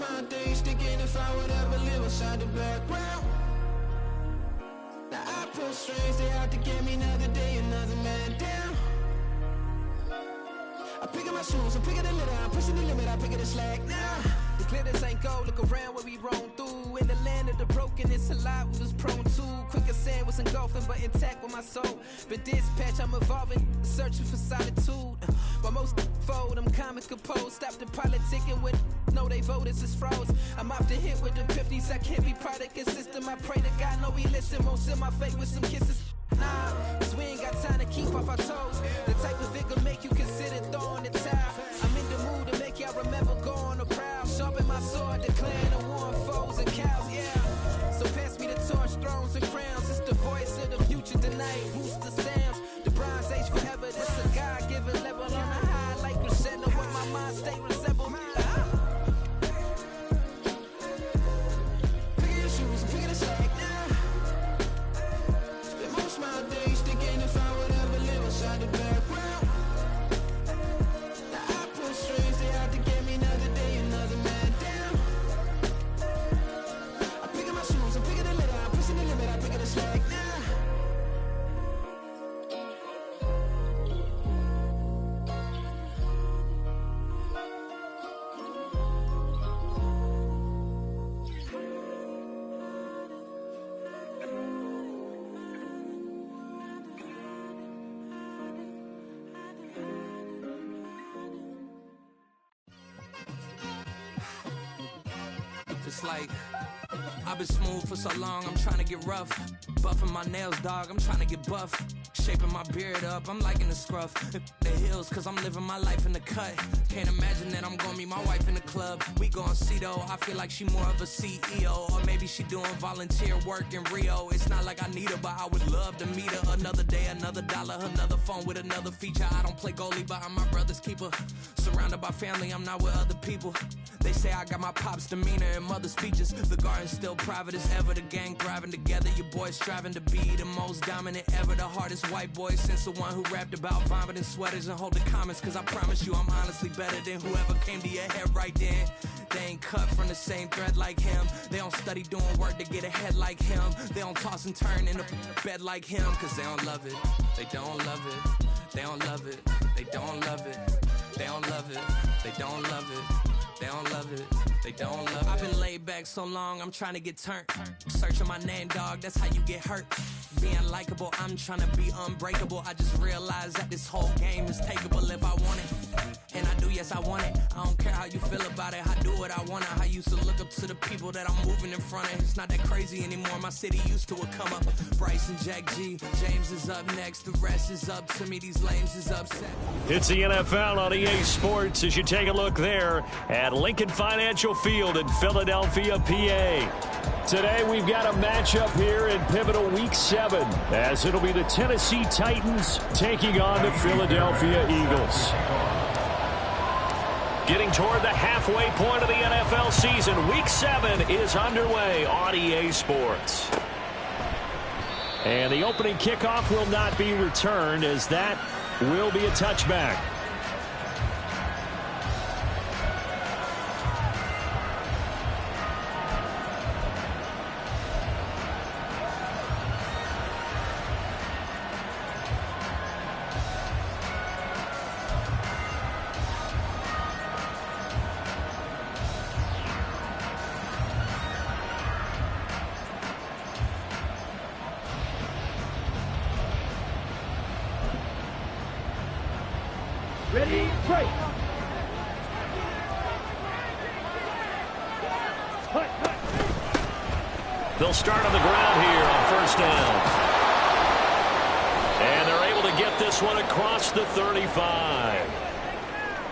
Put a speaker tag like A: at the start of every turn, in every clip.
A: my days thinking if I would ever live inside the background. Now I pull strings, they out to get me another day, another man down. I pick up my shoes, I'm picking the litter, I'm pushing the limit, I pick it a slack now. The glitters ain't gold, look around where we roam through. In the land of the broken, it's a lot we was prone to. Quicker sand was engulfing, but intact with my soul. But dispatch, I'm evolving, searching for solitude. While most fold, I'm comic composed. Stop the politicking with no, they voters is froze. I'm off the hit with the 50s, I can't be product system. I pray to God, no, he listen, won't send my fate with some kisses. Nah, cause we ain't got time to keep off our toes. The type of vigor make you consider throwing the towel. I'm in the mood to make y'all remember going to proud. Sharpen my sword, declaring the war on foes and cows, yeah. So pass me the torch, thrones and crowns. It's the voice of the future tonight, booster sounds. The Bronze Age forever, this a God-given level. On a high like crescendo, where my mind stay resemble. Pick your shoes and pick it a slack now. Spend most of my days thinking if I would ever live inside the background. Now I pull strings, they out to get me another day, another man down. I pick up my shoes, I'm picking the litter, I'm pushing the limit, I pick it a slack now.
B: It's like I've been smooth for so long, I'm trying to get rough. Buffing my nails, dog, I'm trying to get buff. Shaping my beard up, I'm liking the scruff. The hills, cause I'm living my life in the cut. Can't imagine that I'm gonna meet my wife in the club. We gon' see though, I feel like she more of a CEO. Or maybe she doing volunteer work in Rio. It's not like I need her, but I would love to meet her. Another day, another dollar, another phone with another feature. I don't play goalie, but I'm my brother's keeper. Surrounded by family, I'm not with other people. They say I got my pop's demeanor and mother's features. The garden's still private as ever, the gang thriving together. Your boys striving to be the most dominant ever. The hardest white boy since the one who rapped about vomiting sweaters and holding comments. Cause I promise you I'm honestly better than whoever came to your head right then. They ain't cut from the same thread like him. They don't study doing work to get ahead like him. They don't toss and turn in the bed like him. Cause they don't love it, they don't love it. They don't love it, they don't love it. They don't love it, they don't love it. They don't love it, they don't love it. I've been laid back so long, I'm trying to get turned. Searching my name, dog, that's how you get hurt. Being likable, I'm trying to be unbreakable. I just realized that this whole game is takeable if I want it. And I do, yes, I want it. I don't care how you feel about it, I do what I want. I used to look up to the people that I'm moving in front of. It's not that crazy anymore, my city used to it come up. Bryce and Jack G, James is up next. The rest is up to me, these lames is upset.
C: It's the NFL on EA Sports as you take a look there at Lincoln Financial Field in Philadelphia, PA. Today we've got a matchup here in pivotal Week 7 as it'll be the Tennessee Titans taking on the Philadelphia Eagles. Getting toward the halfway point of the NFL season, Week 7 is underway on EA Sports. And the opening kickoff will not be returned as that will be a touchback.
D: Ready, break.
C: They'll start on the ground here on first down. And they're able to get this one across the 35.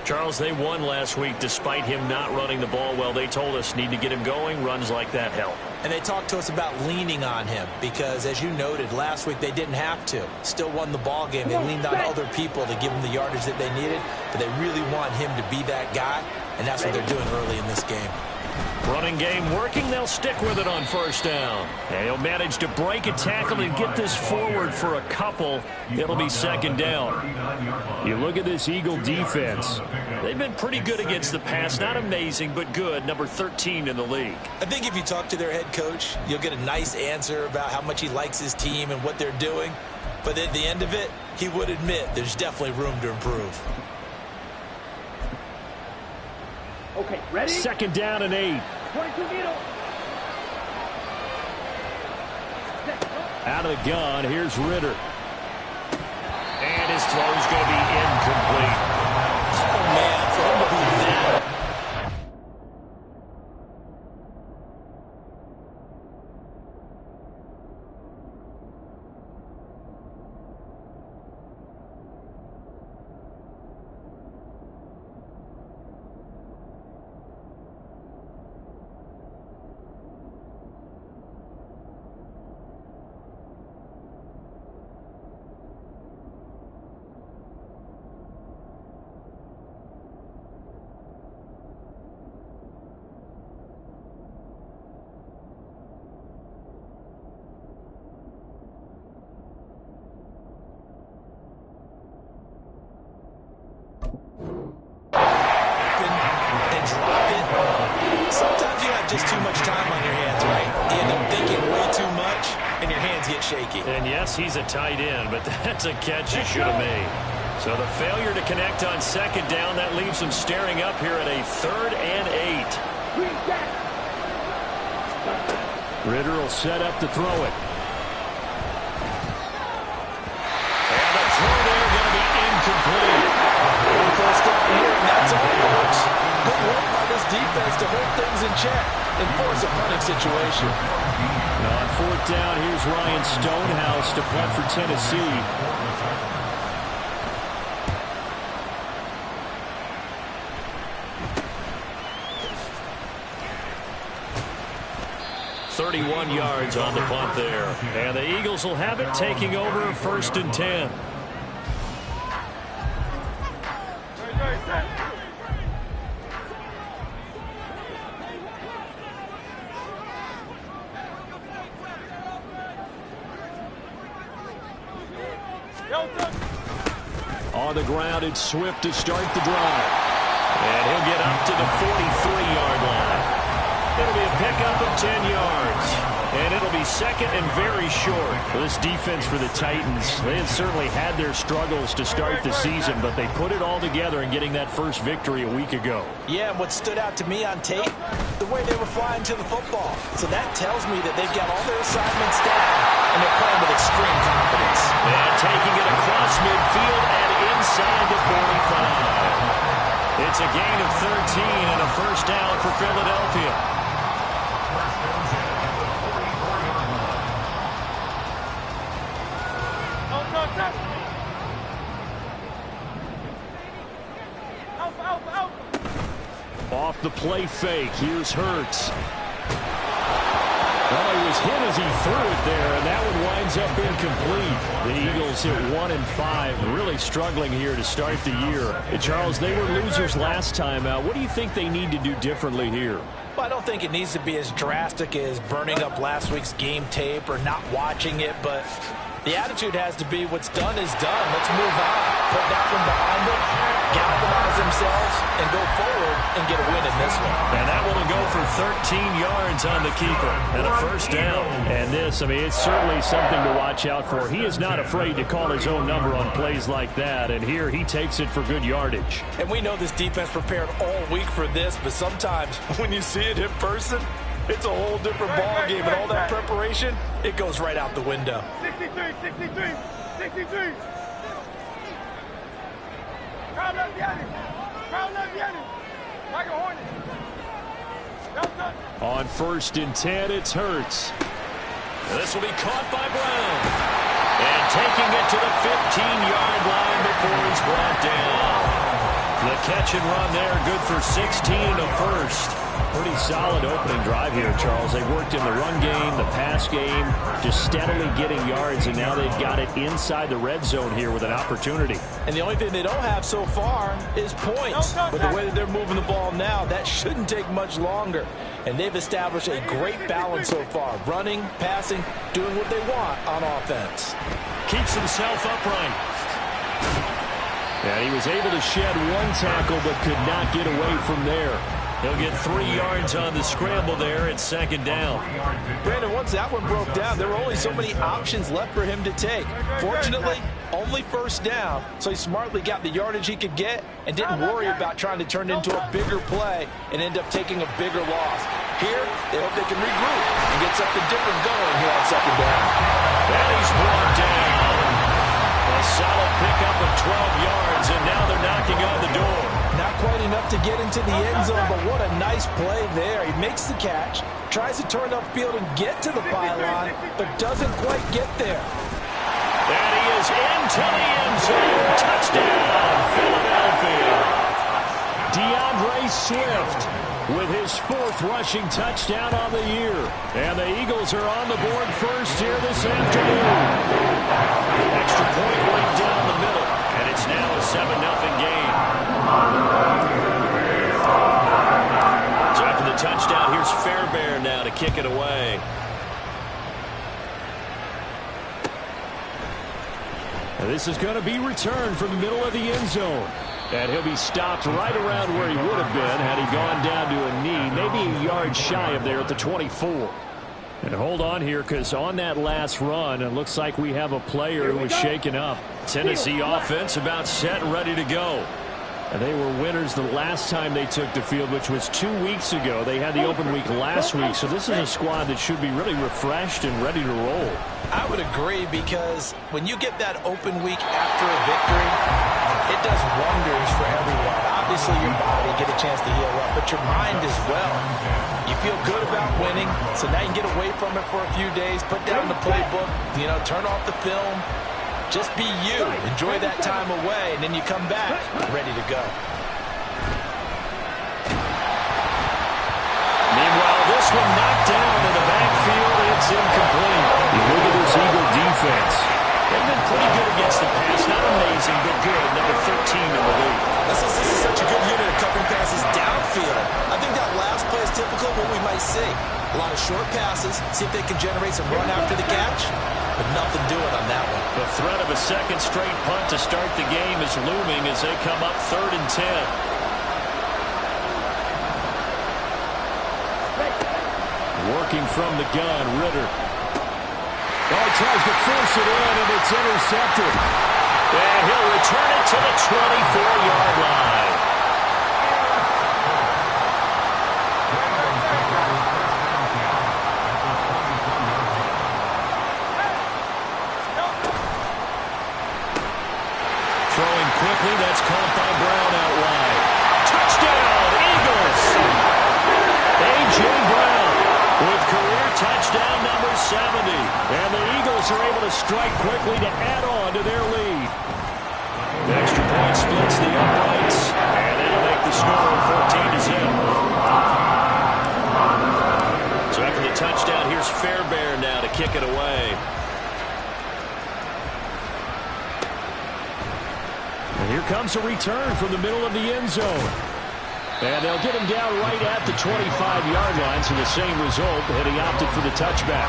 C: Charles, they won last week despite him not running the ball well. They told us need to get him going. Runs like that help.
E: And they talked to us about leaning on him because, as you noted, last week they didn't have to. Still won the ball game. They leaned on other people to give them the yardage that they needed, but they really want him to be that guy, and that's what they're doing early in this game.
C: Running game working. They'll stick with it on first down. And he'll manage to break a tackle and get this forward for a couple. It'll be second down. You look at this Eagle defense. They've been pretty good against the pass. Not amazing, but good. Number 13 in the league.
E: I think if you talk to their head coach, you'll get a nice answer about how much he likes his team and what they're doing. But at the end of it, he would admit there's definitely room to improve.
D: Okay, ready?
C: Second down and 8.
D: 22 needle.
C: Out of the gun, here's Ritter. And his throw's going to be incomplete.
E: Oh, man, for him to be that. Sometimes you have just too much time on your hands, right? You end up thinking way too much, and your hands get shaky.
C: And yes, he's a tight end, but that's a catch he should have made. So the failure to connect on second down, that leaves him staring up here at a 3rd and 8. Ritter will set up to throw it. And the throw there going to be incomplete.
E: First down here, and that's all, folks. Good work by this defense to hold things in check and force a punting situation.
C: Now on 4th down, here's Ryan Stonehouse to punt for Tennessee. .31 yards on the punt there. And the Eagles will have it, taking over 1st and 10. On the ground, it's Swift to start the drive. And he'll get up to the 43-yard line. It'll be a pickup of 10 yards. And it'll be second and very short. This defense for the Titans, they had certainly had their struggles to start the season, but they put it all together in getting that first victory a week ago.
E: Yeah, and what stood out to me on tape, the way they were flying to the football. So that tells me that they've got all their assignments down, and they're playing with extreme confidence.
C: And taking it across midfield and inside the 45. It's a gain of 13 and a first down for Philadelphia. Off the play fake, here's Hurts. Well, he was hit as he threw it there, and that one winds up incomplete. The Eagles hit 1-5, really struggling here to start the year. Charles, they were losers last time out. What do you think they need to do differently here?
E: Well, I don't think it needs to be as drastic as burning up last week's game tape or not watching it, but the attitude has to be what's done is done. Let's move on. Put that one behind them, galvanize themselves, and go forward and get a win in this one.
C: And that one will go for 13 yards on the keeper and a first down. And this, I mean, it's certainly something to watch out for. He is not afraid to call his own number on plays like that, and here he takes it for good yardage.
E: And we know this defense prepared all week for this, but sometimes when you see it in person, it's a whole different ball game, and all that preparation, it goes right out the window.
D: 63, 63, 63. Crowd left Yanni. Crowd left Yanni. Like a hornet.
C: On 1st and 10, it's Hurts. This will be caught by Brown. And taking it to the 15-yard line before he's brought down. The catch and run there, good for 16 and a first. Pretty solid opening drive here, Charles. They worked in the run game, the pass game, just steadily getting yards, and now they've got it inside the red zone here with an opportunity.
E: And the only thing they don't have so far is points. But the way that they're moving the ball now, that shouldn't take much longer. and they've established a great balance so far. Running, passing, doing what they want on offense.
C: Keeps himself upright. And he was able to shed one tackle but could not get away from there. He'll get 3 yards on the scramble there at second down.
E: Brandon, once that one broke down, there were only so many options left for him to take. Fortunately, only first down, so he smartly got the yardage he could get and didn't worry about trying to turn it into a bigger play and end up taking a bigger loss. Here, they hope they can regroup and get something different going here on second down.
C: And he's brought down. A solid pickup of 12 yards, and now they're knocking on the door.
E: Not quite enough to get into the end zone, but what a nice play there. He makes the catch, tries to turn upfield and get to the pylon, but doesn't quite get there.
C: And he is into the end zone. Touchdown, Philadelphia. DeAndre Swift with his 4th rushing touchdown on the year. And the Eagles are on the board first here this afternoon. Extra point right down the middle, and it's now a 7-0 game. So after the touchdown, here's Fairbairn now to kick it away. And this is going to be returned from the middle of the end zone. And he'll be stopped right around where he would have been had he gone down to a knee, maybe a yard shy of there at the 24. And hold on here, because on that last run, it looks like we have a player who was shaken up. Tennessee offense about set and ready to go. And they were winners the last time they took the field, which was 2 weeks ago. They had the open week last week, so this is a squad that should be really refreshed and ready to roll.
E: I would agree, because when you get that open week after a victory, it does wonders for everyone. Obviously, your body get a chance to heal up, but your mind as well. You feel good about winning, so now you can get away from it for a few days, put down the playbook, turn off the film. Just be you. Enjoy that time away, and then you come back ready to go.
C: Meanwhile, this one knocked down in the backfield. It's incomplete. You look at this Eagle defense. They've been pretty good against the pass. Not amazing, but good. Number 13 in the league.
F: This is such a good unit of covering passes downfield. I think that last play is typical of what we might see. A lot of short passes, see if they can generate some run after the catch, but nothing doing on that one.
C: The threat of a second straight punt to start the game is looming as they come up 3rd and 10. Working from the gun, Ritter. Oh, he tries to force it in, and it's intercepted. And he'll return it to the 24-yard line. Throwing quickly, that's caught by Brown out wide. Touchdown, Eagles! A.J. Brown with career touchdown number 70. And the Eagles are able to strike quickly to add on to their lead. The extra point splits the uprights, and that'll make the score 14-0. So after the touchdown, here's Fairbairn now to kick it away. And here comes a return from the middle of the end zone. And they'll get him down right at the 25-yard line, so the same result, had he opted for the touchback.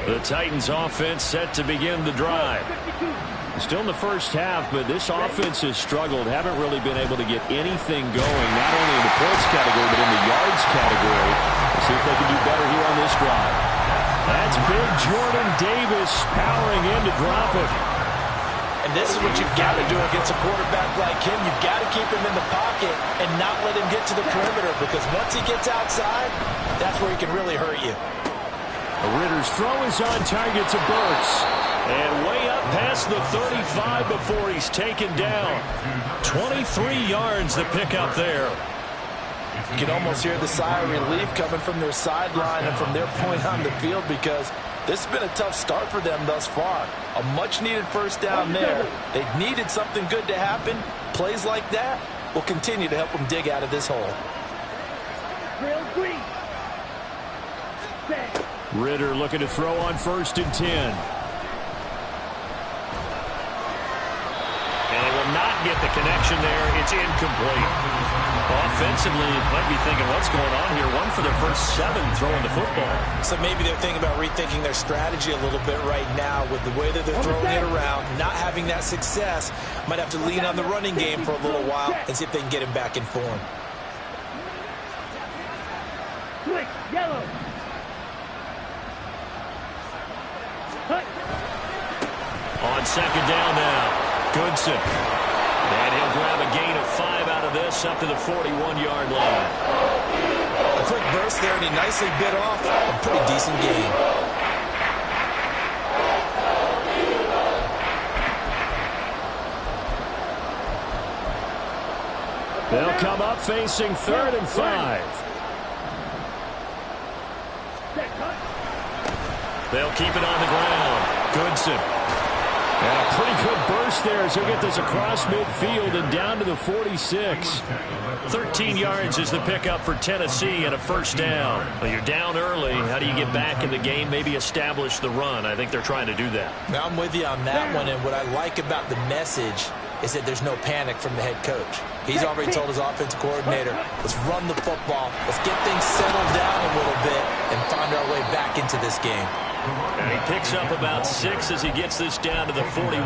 C: The Titans offense set to begin the drive. Still in the first half, but this offense has struggled. Haven't really been able to get anything going, not only in the points category, but in the yards category. We'll see if they can do better here on this drive. That's big Jordan Davis powering in to drop it.
E: And this is what you've got to do against a quarterback like him. You've got to keep him in the pocket and not let him get to the perimeter, because once he gets outside, that's where he can really hurt you.
C: Ritter's throw is on target to Burks. And way up past the 35 before he's taken down. 23 yards the pickup there.
E: You can almost hear the sigh of relief coming from their sideline and from their point on the field, because this has been a tough start for them thus far. A much-needed first down there. They needed something good to happen. Plays like that will continue to help them dig out of this hole.
C: Ritter looking to throw on 1st and 10. get the connection there. It's incomplete. Offensively, you might be thinking, what's going on here? 1 for their first 7 throwing the football.
F: So maybe they're thinking about rethinking their strategy a little bit right now with the way that they're throwing it around, not having that success. Might have to lean on the running game for a little while and see if they can get him back in form.
D: Quick, yellow.
C: On second down now, Goodson. And he'll grab a gain of 5 out of this up to the 41-yard line.
F: A quick burst there, and he nicely bit off a pretty decent gain.
C: They'll come up facing 3rd and 5. They'll keep it on the ground. Goodson. And a pretty good burst there as he'll get this across midfield and down to the 46. 13 yards is the pickup for Tennessee and a first down. Well, you're down early. How do you get back in the game, maybe establish the run? I think they're trying to do that.
F: Now, I'm with you on that one, and what I like about the message is that there's no panic from the head coach. He's already told his offensive coordinator, let's run the football, let's get things settled down a little bit and find our way back into this game.
C: And he picks up about 6 as he gets this down to the 41.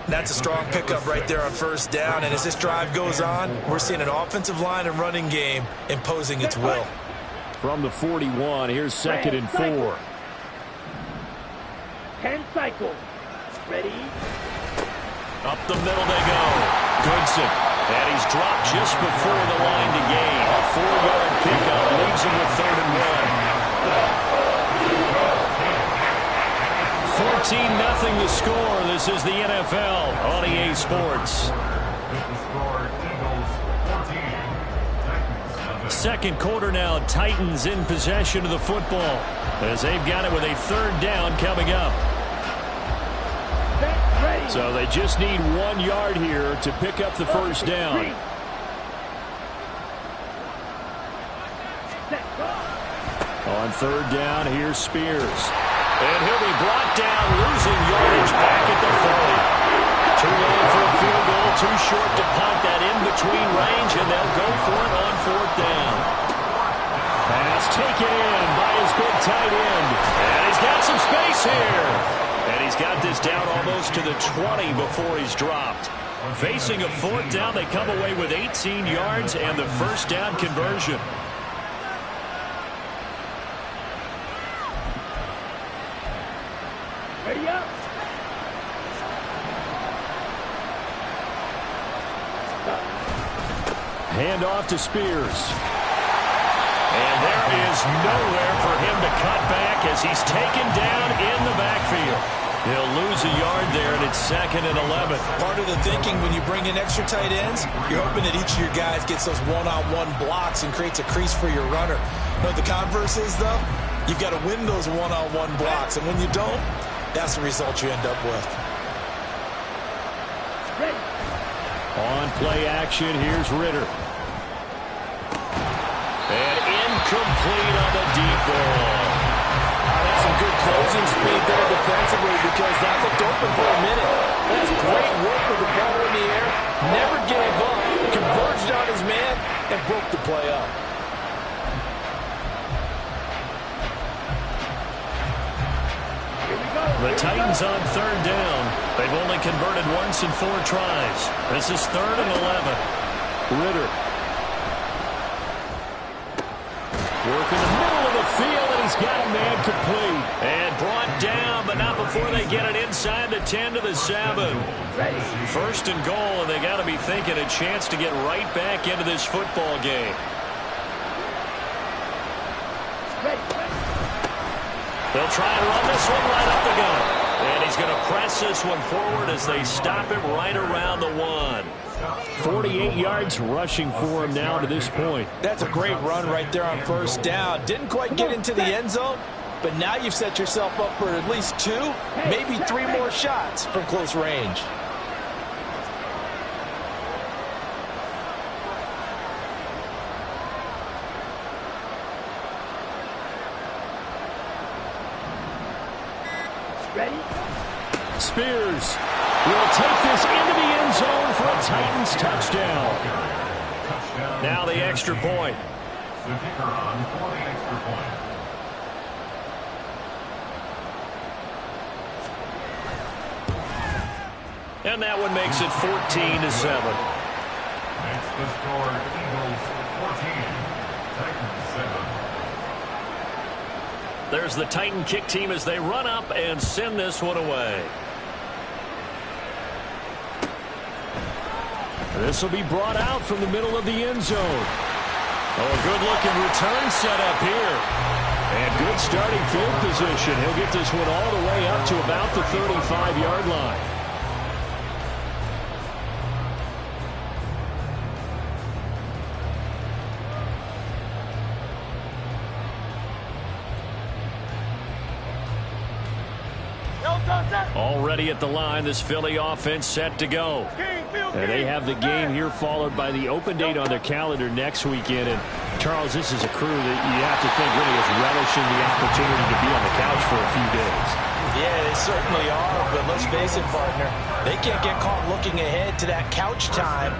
F: That's a strong pickup right there on first down, and as this drive goes on, we're seeing an offensive line and running game imposing its will.
C: From the 41, here's 2nd and 4.
D: 10 cycles. Ready?
C: Up the middle they go. Goodson. And he's dropped just before the line to gain. A 4-yard pickup leaves him with 3rd and 1. 14-0 the score. This is the NFL on EA Sports. Second quarter now, Titans in possession of the football as they've got it with a 3rd down coming up. So they just need 1 yard here to pick up the first down. On 3rd down, here's Spears. And he'll be brought down, losing yardage back at the 40. Too long for a field goal, too short to punt that in between range, and they'll go for it on 4th down. Pass taken in by his big tight end. And he's got some space here. And he's got this down almost to the 20 before he's dropped. Facing a 4th down, they come away with 18 yards and the first down conversion.
D: Ready up.
C: Hand off to Spears. And there is nowhere for him to cut back as he's taken down in the backfield. He'll lose a yard there, and it's 2nd and 11.
F: Part of the thinking when you bring in extra tight ends, you're hoping that each of your guys gets those one-on-one blocks and creates a crease for your runner. But the converse is, though, you've got to win those one-on-one blocks. And when you don't, that's the result you end up with.
C: On play action, here's Ritter. And incomplete on the deep ball.
E: That's some good closing speed there defensively because that looked open for a minute. That's great work with the ball in the air. Never gave up. Converged on his man and broke the play up.
C: The Titans on 3rd down. They've only converted once in 4 tries. This is 3rd and 11. Ritter. Work in the middle of the field, and he's got a man complete. And brought down, but not before they get it inside the 10 to the 7. 1st and goal, and they got to be thinking a chance to get right back into this football game. They'll try and run this one right up the gut. And he's going to press this one forward as they stop it right around the 1. 48 yards rushing for him now to this point.
E: That's a great run right there on 1st down. Didn't quite get into the end zone, but now you've set yourself up for at least 2, maybe 3 more shots from close range.
D: Ready?
C: Spears. will take this into the end zone for a Titans touchdown. Now the extra point.
G: The kicker on for the extra point.
C: And that one makes it 14-7.
G: Makes the score Eagles 14, Titans 7.
C: There's the Titan kick team as they run up and send this one away. This will be brought out from the middle of the end zone. Oh, a good-looking return set up here. And good starting field position. He'll get this one all the way up to about the 35-yard line. Already at the line, this Philly offense set to go. And they have the game here followed by the open date on their calendar next weekend. And, Charles, this is a crew that you have to think really is relishing the opportunity to be on the couch for a few days.
E: Yeah, they certainly are, but let's face it, partner. They can't get caught looking ahead to that couch time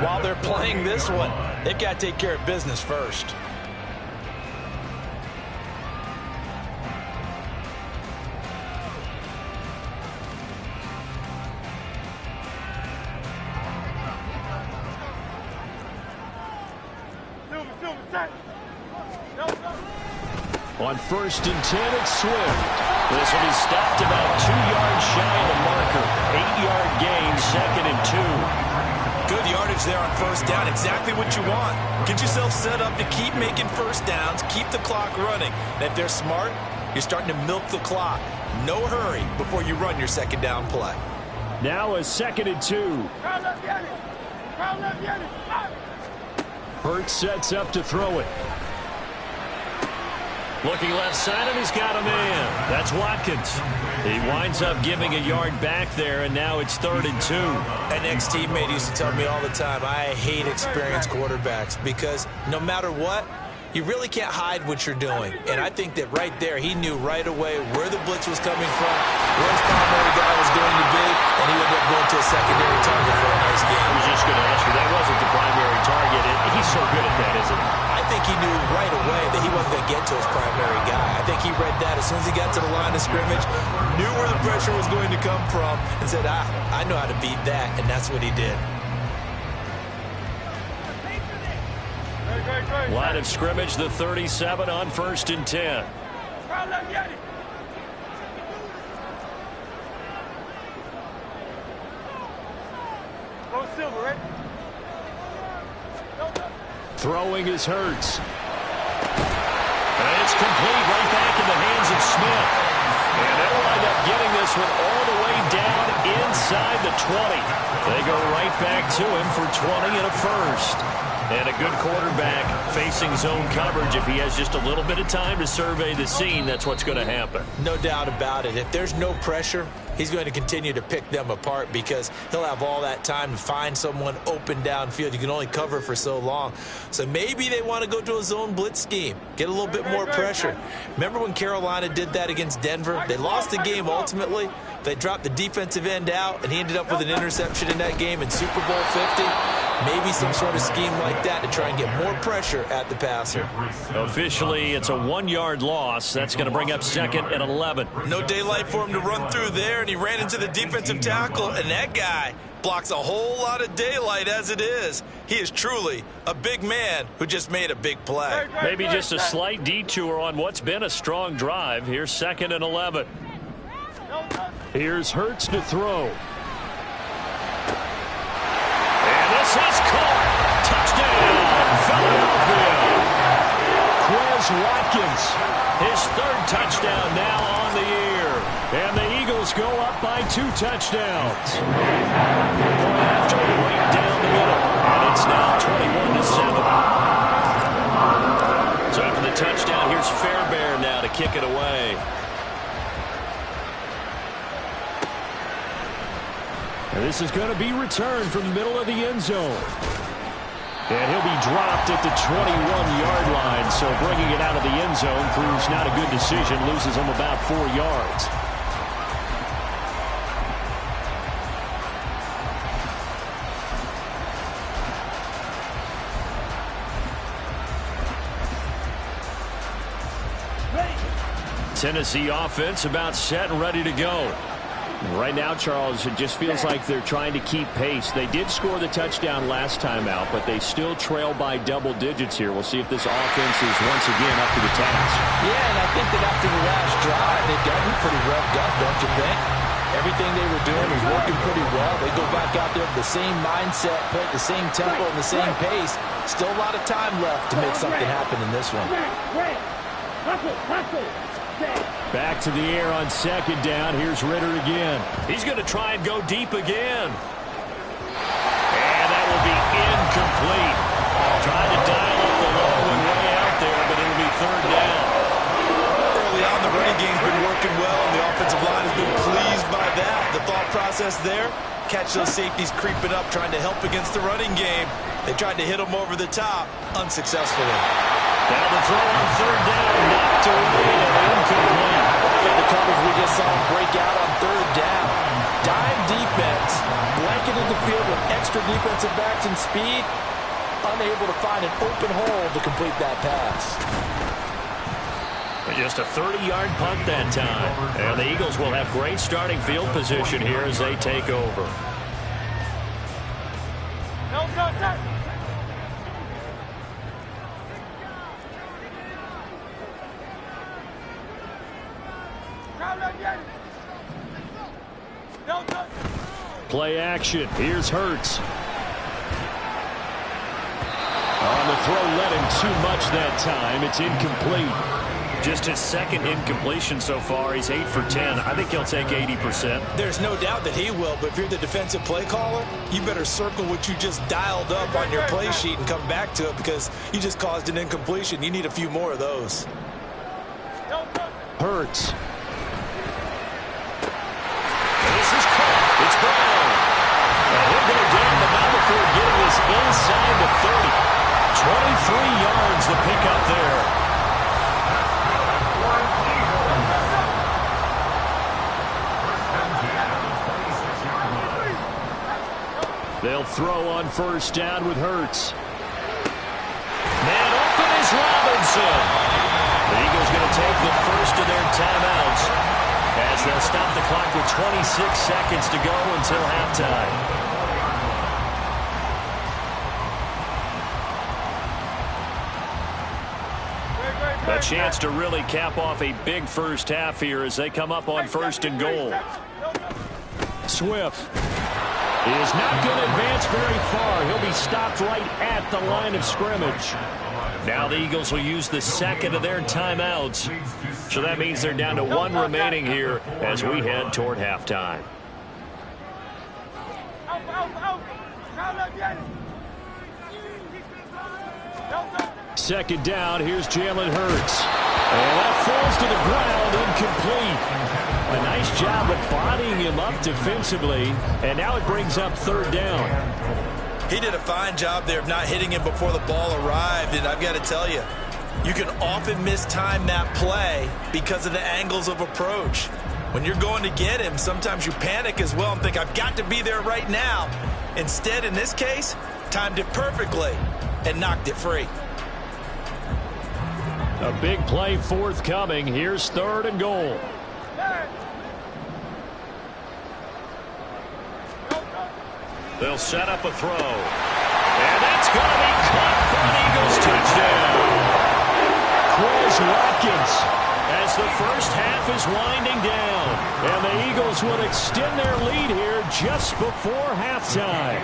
E: while they're playing this one. They've got to take care of business first.
C: On 1st and 10, it's Swift. This will be stopped about 2 yards shy of the marker. 8-yard gain, 2nd and 2.
F: Good yardage there on 1st down. Exactly what you want. Get yourself set up to keep making 1st downs, keep the clock running. And if they're smart, you're starting to milk the clock. No hurry before you run your 2nd down play.
C: Now a 2nd and 2. Hurts sets up to throw it. Looking left side, and he's got a man. That's Watkins. He winds up giving a yard back there, and now it's 3rd and 2.
F: An ex-teammate used to tell me all the time, I hate experienced quarterbacks because no matter what, you really can't hide what you're doing. And I think that right there, he knew right away where the blitz was coming from, where his primary guy was going to be, and he ended up going to a secondary target for a nice game.
C: I was just going to ask you, that wasn't the primary target. He's so good at that, isn't he?
F: I think he knew right away that he wasn't going to get to his primary guy. I think he read that as soon as he got to the line of scrimmage, knew where the pressure was going to come from, and said, I know how to beat that, and that's what he did.
C: Line of scrimmage, the 37 on 1st and 10. Throwing is Hurts. And it's complete right back in the hands of Smith. And they'll wind up getting this one all the way down inside the 20. They go right back to him for 20 and a 1st. And a good quarterback facing zone coverage. If he has just a little bit of time to survey the scene, that's what's going to happen.
F: No doubt about it. If there's no pressure, he's going to continue to pick them apart because he'll have all that time to find someone open downfield. You can only cover for so long. So maybe they want to go to a zone blitz scheme, get a little bit more pressure. Remember when Carolina did that against Denver? They lost the game ultimately. They dropped the defensive end out, and he ended up with an interception in that game in Super Bowl 50. Maybe some sort of scheme like that to try and get more pressure at the passer.
C: Officially, it's a 1-yard loss. That's going to bring up 2nd and 11.
F: No daylight for him to run through there, and he ran into the defensive tackle, and that guy blocks a whole lot of daylight as it is. He is truly a big man who just made a big play.
C: Maybe just a slight detour on what's been a strong drive. Here's 2nd and 11. Here's Hurts to throw. And this is caught. Touchdown, Philadelphia. Quez Watkins, his 3rd touchdown now on the year. And the Eagles go up by 2 touchdowns. Point after right down the middle. And it's now 21-7. So after the touchdown, here's Fairbairn now to kick it away. And this is going to be returned from the middle of the end zone. And he'll be dropped at the 21-yard line. So bringing it out of the end zone proves not a good decision. Loses him about 4 yards. Tennessee offense about set and ready to go.
H: Right now, Charles, it just feels like they're trying to keep pace. They did score the touchdown last time out, but they still trail by double digits here. We'll see if this offense is once again up to the task.
E: Yeah, and I think that after the last drive, they've gotten pretty revved up, don't you think? Everything they were doing was working pretty well. They go back out there with the same mindset, play at the same tempo and the same pace. Still a lot of time left to make something happen in this one.
C: Back to the air on second down. Here's Ritter again. He's going to try and go deep again. And that will be incomplete. Trying to dial up the long one way out there, but it'll be third down.
F: Early on, the running game's been working well, and the offensive line has been pleased by that. The thought process there, catch those safeties creeping up, trying to help against the running game. They tried to hit them over the top, unsuccessfully.
C: Now the throw on third down, knocked away and incomplete.
E: The coverage we just saw him break out on third down. Dime defense, blanketed the field with extra defensive backs and speed, unable to find an open hole to complete that pass.
C: Just a 30-yard punt that time. And the Eagles will have great starting field position here as they take over. Play action. Here's Hurts. On the throw, led him too much that time. It's incomplete. Just his second incompletion so far. He's 8 for 10. I think he'll take 80%.
F: There's no doubt that he will, but if you're the defensive play caller, you better circle what you just dialed up on your play sheet and come back to it because you just caused an incompletion. You need a few more of those.
C: Hurts. This is caught. It's Brown. And he'll go down the mound before getting this inside the 30. 23 yards the pickup there. They'll throw on first down with Hurts. Man open is Robinson. The Eagles going to take the first of their timeouts as they'll stop the clock with 26 seconds to go until halftime. A chance to really cap off a big first half here as they come up on first and goal. Swift is not going to advance very far. He'll be stopped right at the line of scrimmage. Now the Eagles will use the second of their timeouts. So that means they're down to one remaining here as we head toward halftime. Second down, here's Jalen Hurts. And that falls to the ground, incomplete. A nice job of bodying him up defensively, and now it brings up third down.
F: He did a fine job there of not hitting him before the ball arrived, and I've got to tell you, you can often mistime that play because of the angles of approach. When you're going to get him, sometimes you panic as well and think, I've got to be there right now. Instead, in this case, timed it perfectly and knocked it free.
C: A big play forthcoming. Here's third and goal. They'll set up a throw. And that's going to be caught for an Eagles touchdown. Quez Watkins as the first half is winding down. And the Eagles will extend their lead here just before halftime.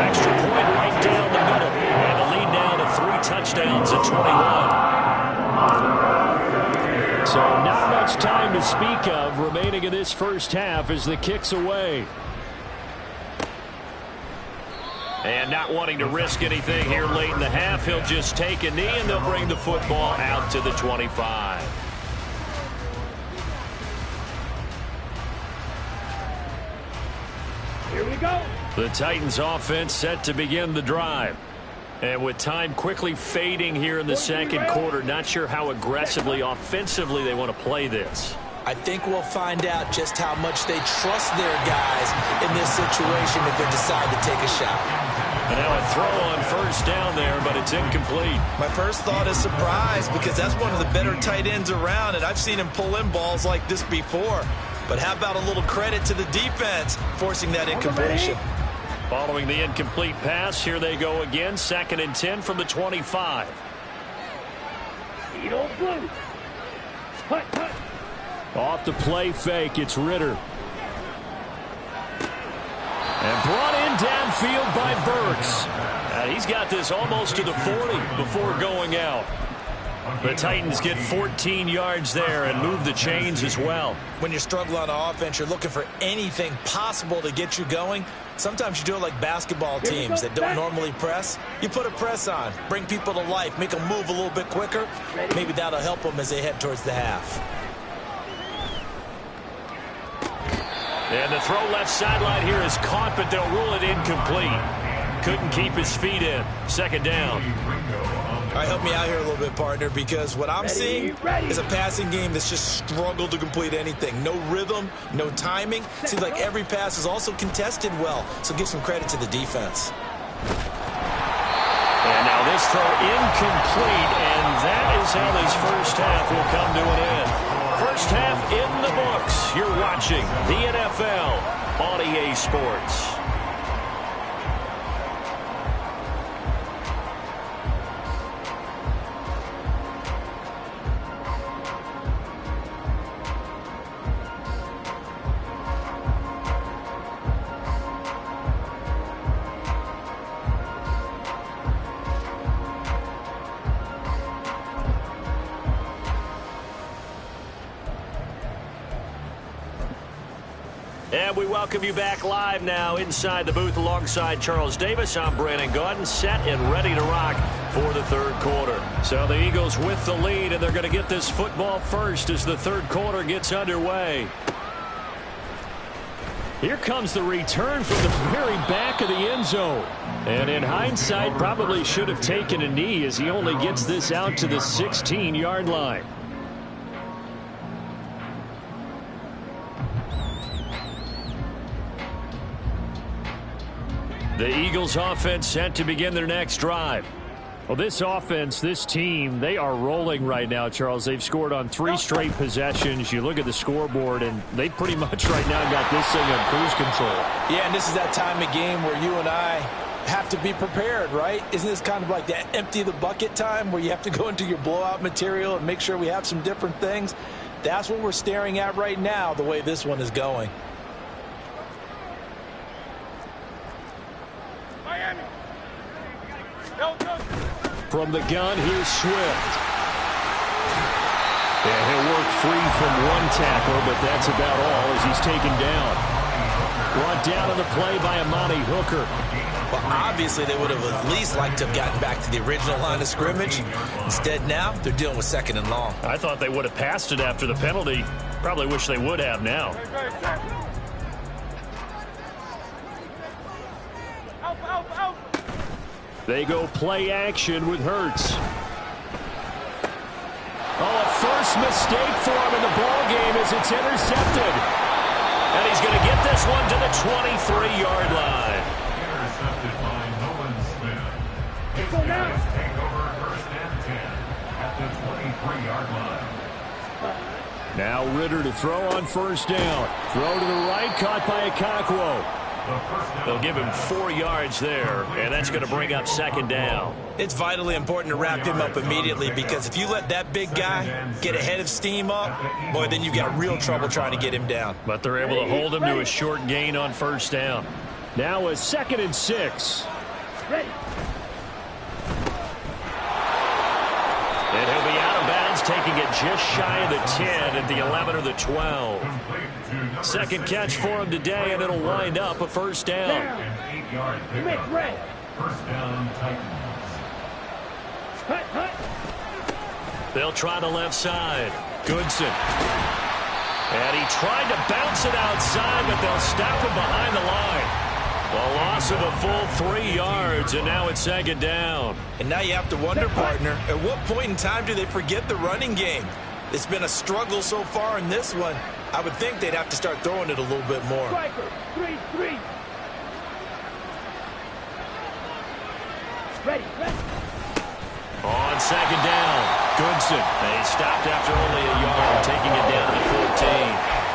C: Extra point right down the middle. And the lead now to 3 touchdowns at 21. So not much time to speak of remaining in this first half as the kick's away. And not wanting to risk anything here late in the half, he'll just take a knee and they'll bring the football out to the 25.
D: Here we go.
C: The Titans offense set to begin the drive. And with time quickly fading here in the second quarter, not sure how aggressively, offensively they want to play this.
F: I think we'll find out just how much they trust their guys in this situation if they decide to take a shot.
C: And now a throw on first down there, but it's incomplete.
F: My first thought is surprise because that's one of the better tight ends around, and I've seen him pull in balls like this before. But how about a little credit to the defense forcing that incompletion?
C: Following the incomplete pass, here they go again. 2nd and 10 from the 25. Off the play fake, it's Ritter. And brought in downfield by Burks. He's got this almost to the 40 before going out. The Titans get 14 yards there and move the chains as well.
F: When you're struggling on offense, you're looking for anything possible to get you going. Sometimes you do it like basketball teams that don't normally press. You put a press on, bring people to life, make them move a little bit quicker. Maybe that'll help them as they head towards the half.
C: And the throw left sideline here is caught, but they'll rule it incomplete. Couldn't keep his feet in. 2nd down.
F: All right, help me out here a little bit, partner, because what I'm seeing is a passing game that's just struggled to complete anything. No rhythm, no timing. Seems like every pass is also contested well, so give some credit to the defense.
C: And now this throw incomplete, and that is how this first half will come to an end. First half in the books. You're watching the NFL on EA Sports. And we welcome you back live now inside the booth alongside Charles Davis. I'm Brandon Gaudin, set and ready to rock for the 3rd quarter. So the Eagles with the lead, and they're going to get this football first as the 3rd quarter gets underway. Here comes the return from the very back of the end zone. And in hindsight, probably should have taken a knee as he only gets this out to the 16-yard line. The Eagles offense set to begin their next drive. Well, this offense, this team, they are rolling right now, Charles. They've scored on 3 straight possessions. You look at the scoreboard, and they pretty much right now got this thing on cruise control.
F: Yeah, and this is that time of game where you and I have to be prepared, right? Isn't this kind of like that empty the bucket time where you have to go into your blowout material and make sure we have some different things? That's what we're staring at right now, the way this one is going.
C: From the gun, here's Swift. And he'll work free from one tackle, but that's about all as he's taken down. Brought down on the play by Amani Hooker.
F: Well, obviously they would have at least liked to have gotten back to the original line of scrimmage. Instead now, they're dealing with 2nd and long.
C: I thought they would have passed it after the penalty. Probably wish they would have now. They go play action with Hurts. Oh, a first mistake for him in the ball game as it's intercepted. And he's going to get this one to the 23-yard line.
G: Intercepted by Nolan Smith. His guys take over 1st and 10 at the 23-yard line.
C: Now Ritter to throw on first down. Throw to the right, caught by Akakwo. They'll give him 4 yards there, and that's going to bring up 2nd down.
F: It's vitally important to wrap him up immediately because if you let that big guy get ahead of steam up, boy, then you've got real trouble trying to get him down.
C: But they're able to hold him to a short gain on first down. Now a 2nd and 6. And he'll be out of bounds, taking it just shy of the 10 at the 11 or the 12. 2nd catch for him today, and it'll wind up a first down.
G: An 8-yard pickup. First down, Titans.
C: They'll try the left side. Goodson. And he tried to bounce it outside, but they'll stop him behind the line. A loss of a full 3 yards, and now it's 2nd down.
F: And now you have to wonder, partner, at what point in time do they forget the running game? It's been a struggle so far in this one. I would think they'd have to start throwing it a little bit more.
D: Striker, 3-3. Ready.
C: On second down, Goodson. They stopped after only a yard, taking it down to the 14.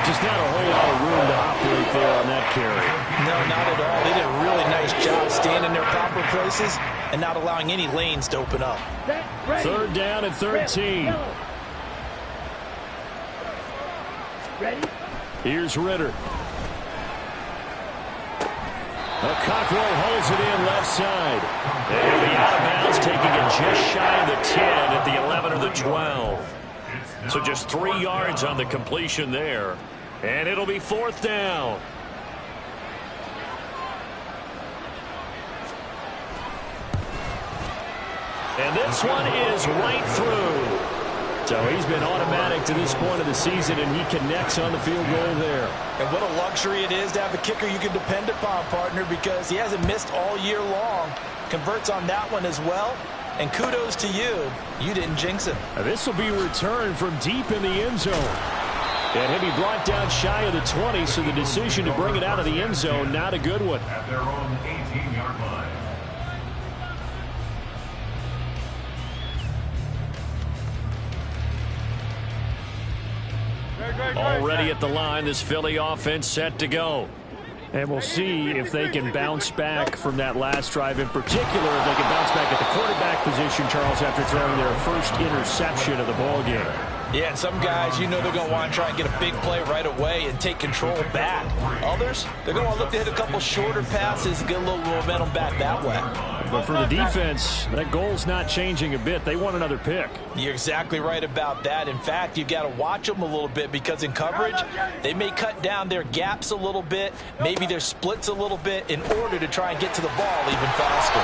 C: Just not a whole lot of room to operate there on that carry.
F: No, not at all. They did a really nice job staying in their proper places and not allowing any lanes to open up.
C: Third down and 13.
D: Ready?
C: Here's Ritter. Cockrell holds it in left side. And he'll be out of bounds, taking it just shy of the 10 at the 11 or the 12. So just 3 yards on the completion there. And it'll be fourth down. And this one is right through. So he's been automatic to this point of the season, and he connects on the field goal there.
F: And what a luxury it is to have a kicker you can depend upon, partner, because he hasn't missed all year long. Converts on that one as well. And kudos to you. You didn't jinx him.
C: This will be returned from deep in the end zone. And he'll be brought down shy of the 20, so the decision to bring it out of the end zone, not a good one.
G: At their own 18-yard line.
C: Already at the line, this Philly offense set to go. And we'll see if they can bounce back from that last drive, in particular if they can bounce back at the quarterback position, Charles, after throwing their first interception of the ballgame.
F: Yeah, and some guys, you know they're going to want to try and get a big play right away and take control back. Others, they're going to want to look to hit a couple shorter passes and get a little momentum back that way.
C: But for the defense, that goal's not changing a bit. They want another pick.
F: You're exactly right about that. In fact, you've got to watch them a little bit because in coverage, they may cut down their gaps a little bit, maybe their splits a little bit in order to try and get to the ball even faster.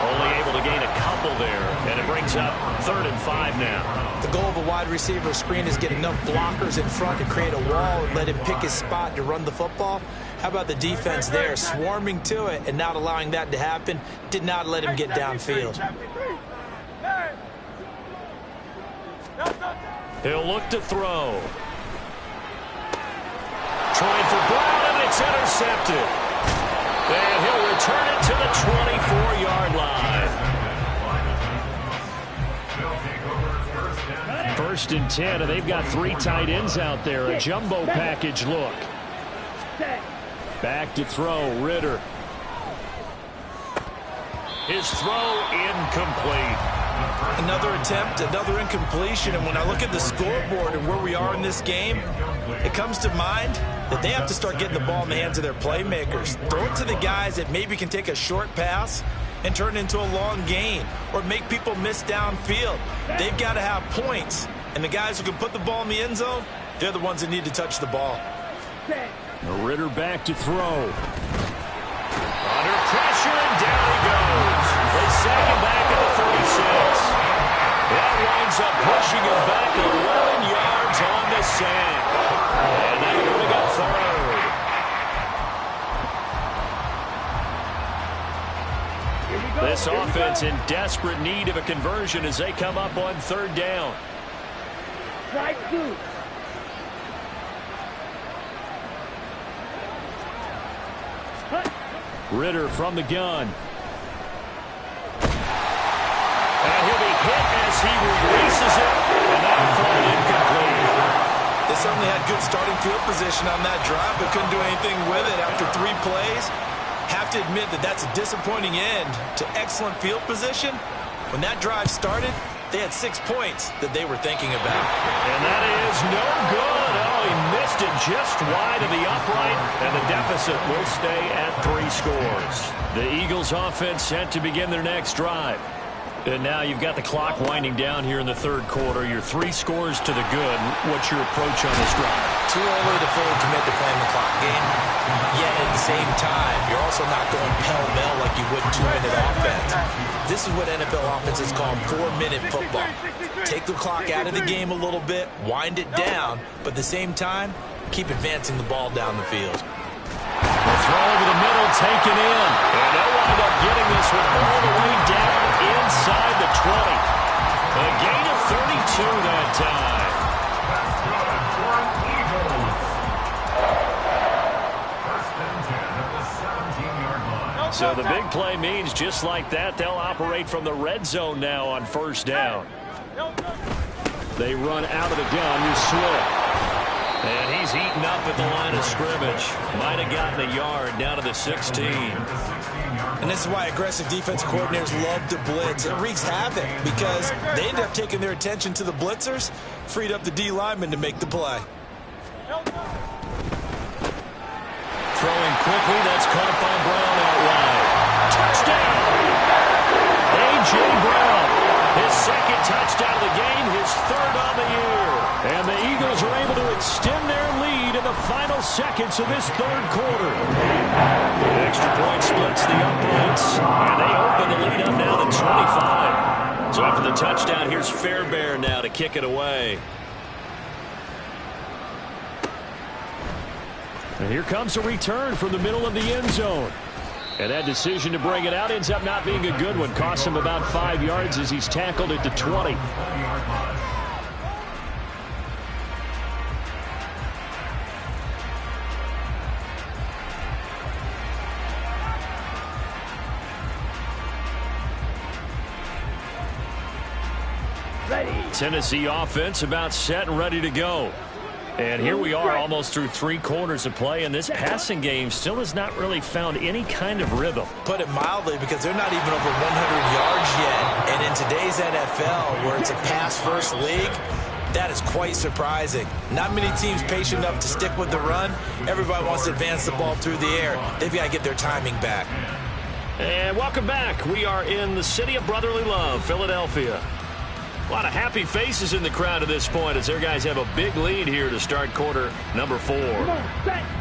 C: Only able to gain a couple there, and it brings up 3rd and 5 now.
F: The goal of a wide receiver screen is get enough blockers in front to create a wall and let him pick his spot to run the football. How about the defense there, swarming to it and not allowing that to happen? Did not let him get downfield.
C: He'll look to throw. Trying for Brown, and it's intercepted. And he'll return it to the 24-yard line. 1st and 10, and they've got 3 tight ends out there. A jumbo package look. Back to throw, Ritter. His throw incomplete.
F: Another attempt, another incompletion, and when I look at the scoreboard and where we are in this game, it comes to mind that they have to start getting the ball in the hands of their playmakers. Throw it to the guys that maybe can take a short pass and turn it into a long gain or make people miss downfield. They've got to have points, and the guys who can put the ball in the end zone, they're the ones that need to touch the ball.
C: Ritter back to throw. Under pressure, and down he goes. They sack him back at the 36. That winds up pushing him back 11 yards on the sack. And they're going to get 3rd. This offense in desperate need of a conversion as they come up on 3rd down.
D: Strike 2.
C: Ritter from the gun. And he'll be hit as he releases it, and that'll throw it incomplete.
F: They certainly had good starting field position on that drive, but couldn't do anything with it after 3 plays. Have to admit that that's a disappointing end to excellent field position. When that drive started, they had 6 points that they were thinking about.
C: And that is no good. Oh, he missed it just wide of the upright, and the deficit will stay at 3 scores. The Eagles offense set to begin their next drive. And now you've got the clock winding down here in the 3rd quarter. You're 3 scores to the good. What's your approach on this drive?
F: Too early to fully commit to playing the clock game. Yet at the same time, you're also not going pell-mell like you would 2-minute offense. This is what NFL offenses call 4-minute football. Take the clock out of the game a little bit, wind it down, but at the same time, keep advancing the ball down the field.
C: The throw over the middle, taken in. And they'll wind up getting this one all the way down inside the 20. A gain of that time.
G: That's good for Eagles. First and 10 at the 17-yard line.
C: So the big play means just like that, they'll operate from the red zone now on first down. They run out of the gun. Here's Swift. And he's eaten up at the line of scrimmage. Might have gotten a yard down to the 16.
F: And this is why aggressive defense coordinators love to blitz. It wreaks havoc because they end up taking their attention to the blitzers, freed up the D lineman to make the play.
C: Throwing quickly, that's caught by Brown out wide. Touchdown! A.J. Brown, his second touchdown of the game, his third on the year. And the Eagles are able to extend their lead in the final seconds of this third quarter. The extra point splits the uprights, and they open the lead up now to 25. So after the touchdown, here's Fairbairn now to kick it away. And here comes a return from the middle of the end zone. And that decision to bring it out ends up not being a good one. Costs him about 5 yards as he's tackled at the 20. Tennessee offense about set and ready to go. And here we are almost through 3 quarters of play, and this passing game still has not really found any kind of rhythm.
F: Put it mildly, because they're not even over 100 yards yet. And in today's NFL, where it's a pass-first league, that is quite surprising. Not many teams patient enough to stick with the run. Everybody wants to advance the ball through the air. They've got to get their timing back.
C: And welcome back. We are in the city of brotherly love, Philadelphia. A lot of happy faces in the crowd at this point as their guys have a big lead here to start quarter number 4.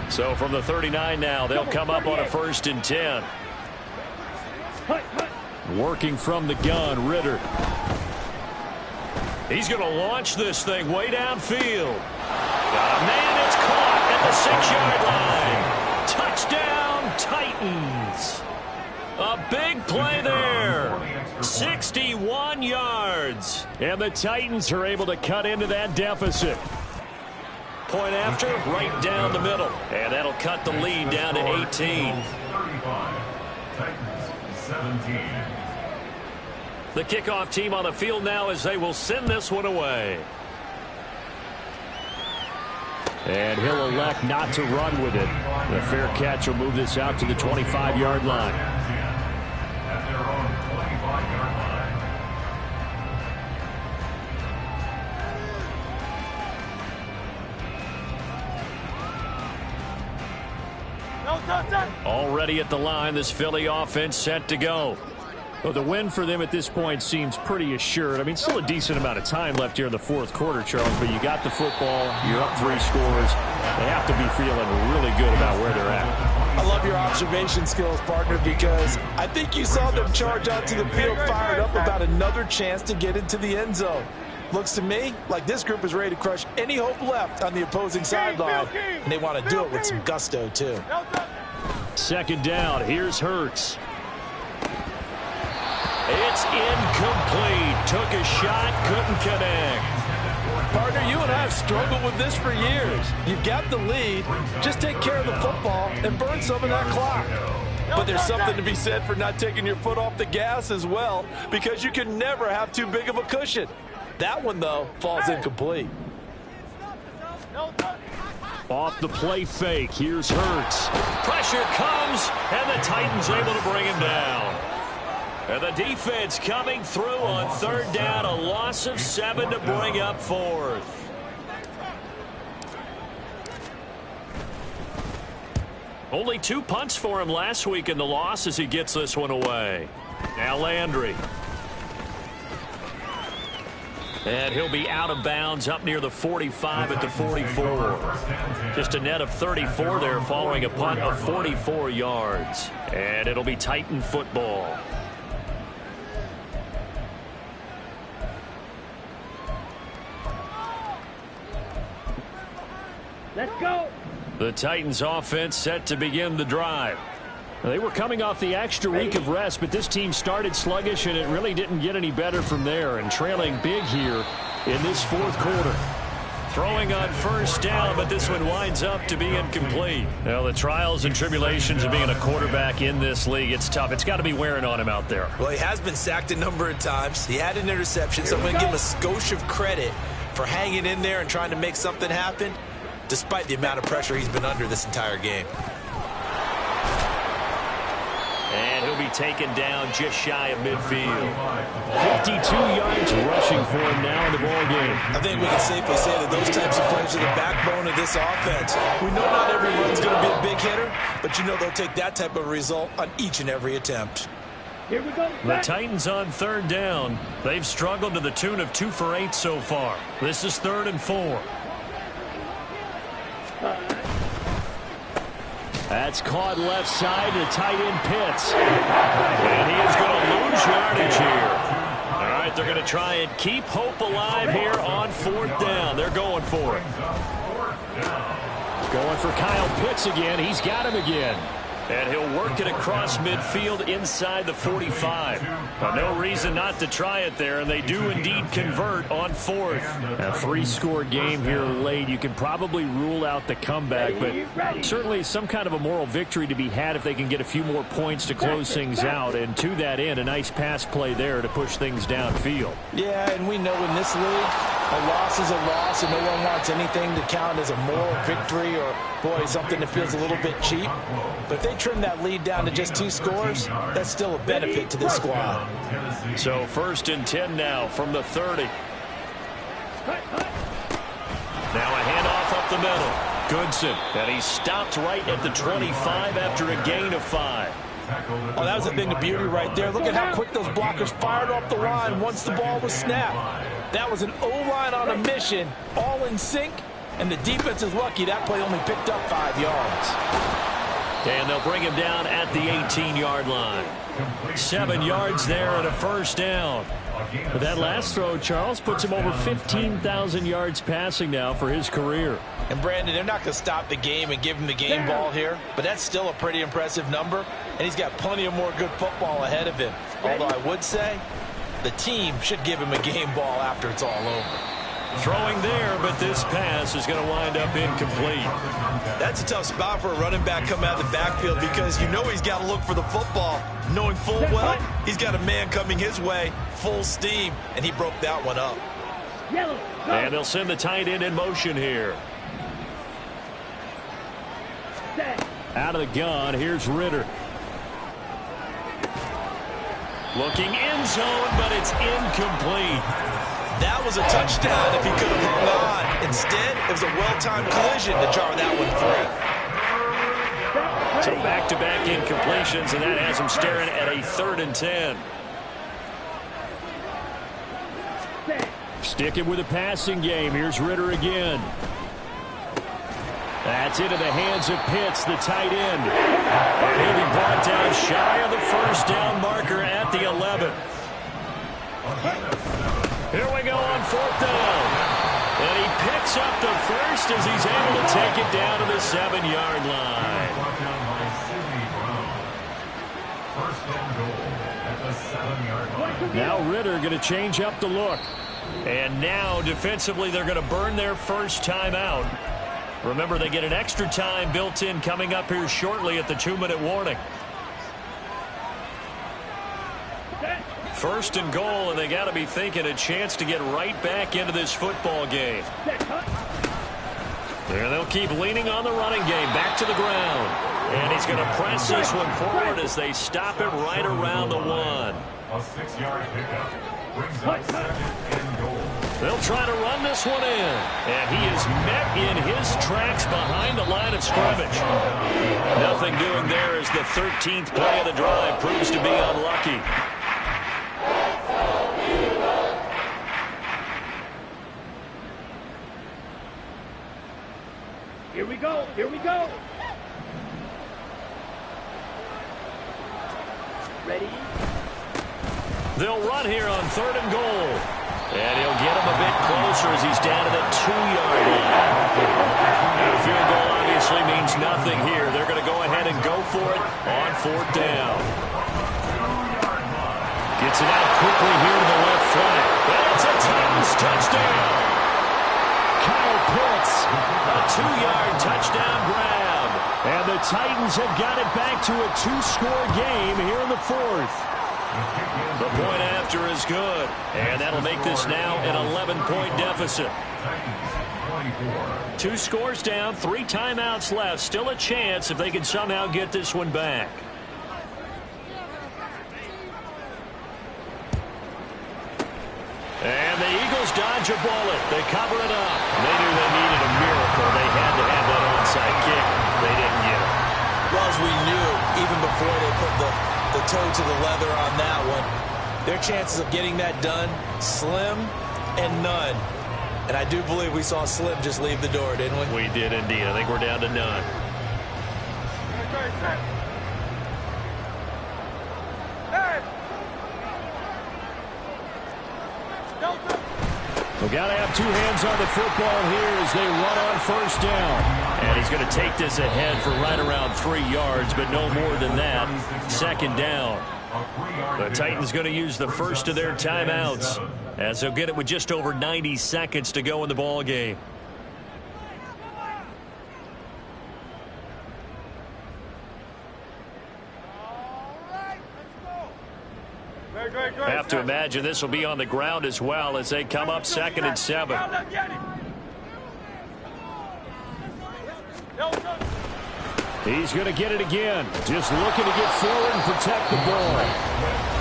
C: So from the 39 now, they'll come up on a 1st and 10. Working from the gun, Ritter. He's going to launch this thing way downfield. Got a man that's caught at the 6-yard line. Touchdown, Titans. A big play there. 61 yards. And the Titans are able to cut into that deficit. Point after, right down the middle. And that'll cut the lead down to 18.
G: 35. Titans 17.
C: The kickoff team on the field now as they will send this one away. And he'll elect not to run with it. The fair catch will move this out to the 25-yard line.
G: At their own 25-yard
D: line.
C: Already at the line, this Philly offense set to go. Well, the win for them at this point seems pretty assured. I mean, still a decent amount of time left here in the 4th quarter, Charles, but you got the football, you're up 3 scores. They have to be feeling really good about where they're at.
F: I love your observation skills, partner, because I think you saw them charge onto the field fired up about another chance to get into the end zone. Looks to me like this group is ready to crush any hope left on the opposing sideline, and they want to do it with some gusto, too.
C: 2nd down, here's Hurts. It's incomplete. Took a shot, couldn't connect.
E: Partner, you and I have struggled with this for years. You've got the lead. Just take care of the football and burn some of that clock. But there's something to be said for not taking your foot off the gas as well, because you can never have too big of a cushion. That one, though, falls incomplete.
C: Off the play fake, here's Hurts. Pressure comes, and the Titans able to bring him down. And the defense coming through on 3rd down, a loss of 7 to bring up 4th. Only 2 punts for him last week in the loss as he gets this one away. Now Landry. And he'll be out of bounds up near the 45 at the 44. Just a net of 34 there following a punt of 44 yards. And it'll be Titan football.
D: Let's go.
C: The Titans offense set to begin the drive. They were coming off the extra week of rest, but this team started sluggish, and it really didn't get any better from there. And trailing big here in this fourth quarter. Throwing on first down, but this one winds up to be incomplete. Well, the trials and tribulations of being a quarterback in this league, it's tough. It's got to be wearing on him out there.
F: Well, he has been sacked a number of times. He had an interception, so I'm going to give him a skosh of credit for hanging in there and trying to make something happen, despite the amount of pressure he's been under this entire game.
C: And he'll be taken down just shy of midfield. 52 yards rushing for him now in the ball game.
F: I think we can safely say that those types of players are the backbone of this offense. We know not every run's going to be a big hitter, but you know they'll take that type of result on each and every attempt.
D: Here we go.
C: The Titans on third down. They've struggled to the tune of 2 for 8 so far. This is 3rd and 4. That's caught left side to tight end Pitts. And he is going to lose yardage here. All right, they're going to try and keep hope alive here on 4th down. They're going for it. Going for Kyle Pitts again. He's got him again. And he'll work it across midfield inside the 45. No reason not to try it there, and they do indeed convert on 4th. A 3-score game here late. You can probably rule out the comeback, but certainly some kind of a moral victory to be had if they can get a few more points to close things out. And to that end, a nice pass play there to push things downfield.
F: Yeah, and we know in this league, a loss is a loss, and no one wants anything to count as a moral victory or, boy, something that feels a little bit cheap. But if they trim that lead down to just 2 scores, that's still a benefit to this squad.
C: So 1st and 10 now from the 30. Now a handoff up the middle. Goodson, and he's stopped right at the 25 after a gain of 5.
F: Oh, that was a thing of beauty right there. Look at how quick those blockers fired off the line once the ball was snapped. That was an O-line on a mission, all in sync, and the defense is lucky that play only picked up 5 yards.
C: And they'll bring him down at the 18-yard line. 7 yards there and a 1st down. But that last throw, Charles, puts him over 15,000 yards passing now for his career.
F: And, Brandon, they're not going to stop the game and give him the game ball here, but that's still a pretty impressive number, and he's got plenty of more good football ahead of him. Although I would say the team should give him a game ball after it's all over.
C: Throwing there, but this pass is going to wind up incomplete.
F: That's a tough spot for a running back coming out of the backfield because you know he's got to look for the football, knowing full well he's got a man coming his way, full steam, and he broke that one up.
C: And they'll send the tight end in motion here. Out of the gun, here's Ritter. Looking end zone, but it's incomplete.
F: That was a touchdown if he could have hung on. Instead, it was a well-timed collision to jar that one free.
C: So back-to-back incompletions, and that has him staring at a 3rd and 10. Sticking with a passing game. Here's Ritter again. That's into the hands of Pitts, the tight end. And he'll be brought down shy of the 1st down marker at the 11. Here we go on 4th down. And he picks up the 1st as he's able to take it down to the 7-yard line. Now Ritter going to change up the look. And now defensively they're going to burn their first timeout. Remember, they get an extra time built in coming up here shortly at the 2-minute warning. 1st and goal, and they got to be thinking a chance to get right back into this football game. And they'll keep leaning on the running game, back to the ground. And he's going to press this one forward as they stop it right around the 1.
G: A 6-yard pickup brings up 2nd and goal.
C: They'll try to run this one in. And he is met in his tracks behind the line of scrimmage. Nothing doing there as the 13th play of the drive proves to be unlucky.
D: Here we go. Here we go. Ready?
C: They'll run here on 3rd and goal. And he'll get him a bit closer as he's down to the 2-yard line. And a field goal obviously means nothing here. They're going to go ahead and go for it on 4th down. Gets it out quickly here to the left flank. And it's a touchdown. Titans touchdown. Kyle Pitts, a 2-yard touchdown grab. And the Titans have got it back to a 2-score game here in the fourth. The point after is good. And that'll make this now an 11-point deficit. 2 scores down, 3 timeouts left. Still a chance if they can somehow get this one back. And the Eagles dodge a bullet. They cover it up. They knew they needed a miracle. They had to have that onside kick. They didn't get it.
F: Well, as we knew, even before they put the toe to the leather on that one, their chances of getting that done, slim and none. And I do believe we saw Slim just leave the door, didn't we?
C: We did indeed. I think we're down to none. We've got to have 2 hands on the football here as they run on first down. And he's going to take this ahead for right around 3 yards, but no more than that. Second down. The Titans going to use the first of their timeouts as they'll get it with just over 90 seconds to go in the ball game. Have to imagine this will be on the ground as well as they come up 2nd and 7. He's going to get it again. Just looking to get forward and protect the ball.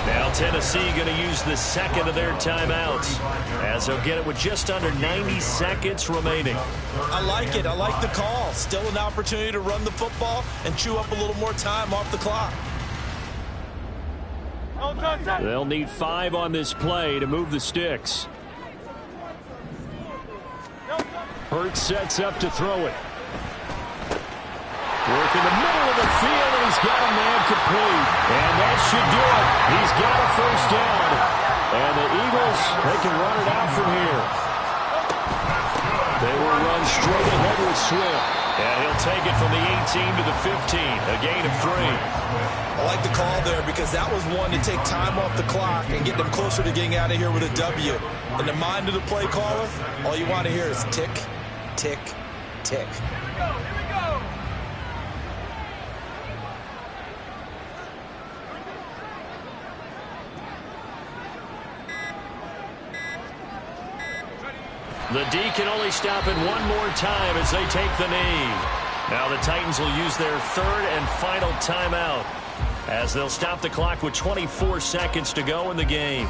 C: Now Tennessee going to use the second of their timeouts as they'll get it with just under 90 seconds remaining.
F: I like it. I like the call. Still an opportunity to run the football and chew up a little more time off the clock.
C: They'll need 5 on this play to move the sticks. Hurts sets up to throw it. Work in the middle of the field, and he's got a man complete. And that should do it. He's got a first down. And the Eagles, they can run it out from here. They will run straight ahead with Swift. And he'll take it from the 18 to the 15, a gain of 3.
F: I like the call there because that was one to take time off the clock and get them closer to getting out of here with a W. In the mind of the play caller, all you want to hear is tick, tick, tick.
D: Here we go.
C: The D can only stop it one more time as they take the knee. Now the Titans will use their 3rd and final timeout as they'll stop the clock with 24 seconds to go in the game.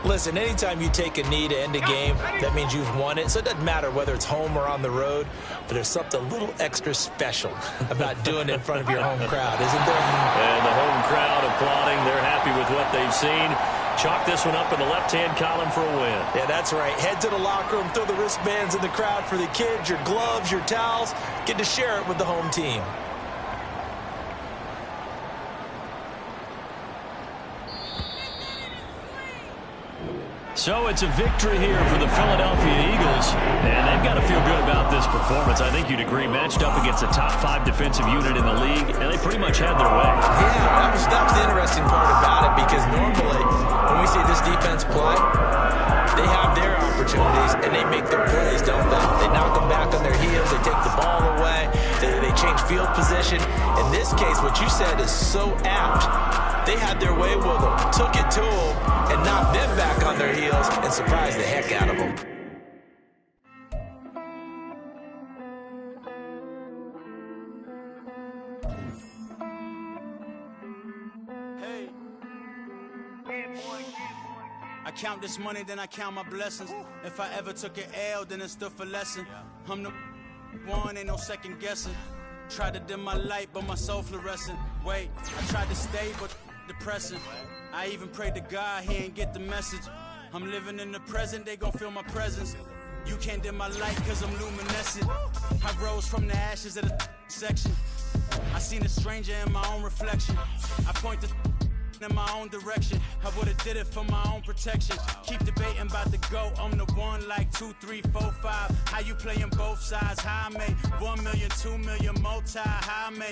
F: Listen, anytime you take a knee to end a game, that means you've won it. So it doesn't matter whether it's home or on the road, but there's something a little extra special about doing it in front of your home crowd, isn't there?
C: And the home crowd applauding. They're happy with what they've seen. Chalk this one up in the left-hand column for a win.
F: Yeah, that's right. Head to the locker room, throw the wristbands in the crowd for the kids, your gloves, your towels. Get to share it with the home team.
C: So it's a victory here for the Philadelphia Eagles, and they've got to feel good about this performance. I think you'd agree, matched up against a top 5 defensive unit in the league, and they pretty much had their way.
F: Yeah, that was the interesting part about it, because normally when we see this defense play, they have their opportunities and they make their plays, don't they? They knock them back on their heels, they take the ball away, they change field position. In this case, what you said is so apt. They had their way with them, took it to them, and knocked them back on their heels and surprised the heck out of them.
I: Hey. I count this money, then I count my blessings. If I ever took an L, then it stood for lesson. I'm the one, ain't no second guessing. Tried to dim my light, but my soul fluorescent. Wait, I tried to stay, but depressing. I even prayed to God, he ain't get the message. I'm living in the present, they gon' feel my presence. You can't dim my light, cause I'm luminescent. I rose from the ashes of the section. I seen a stranger in my own reflection. I point the in my own direction. I would've did it for my own protection. Keep debating about the GOAT. I'm the one like 2, 3, 4, 5. How you playing both sides? How I make 1 million, 2 million, multi. How I make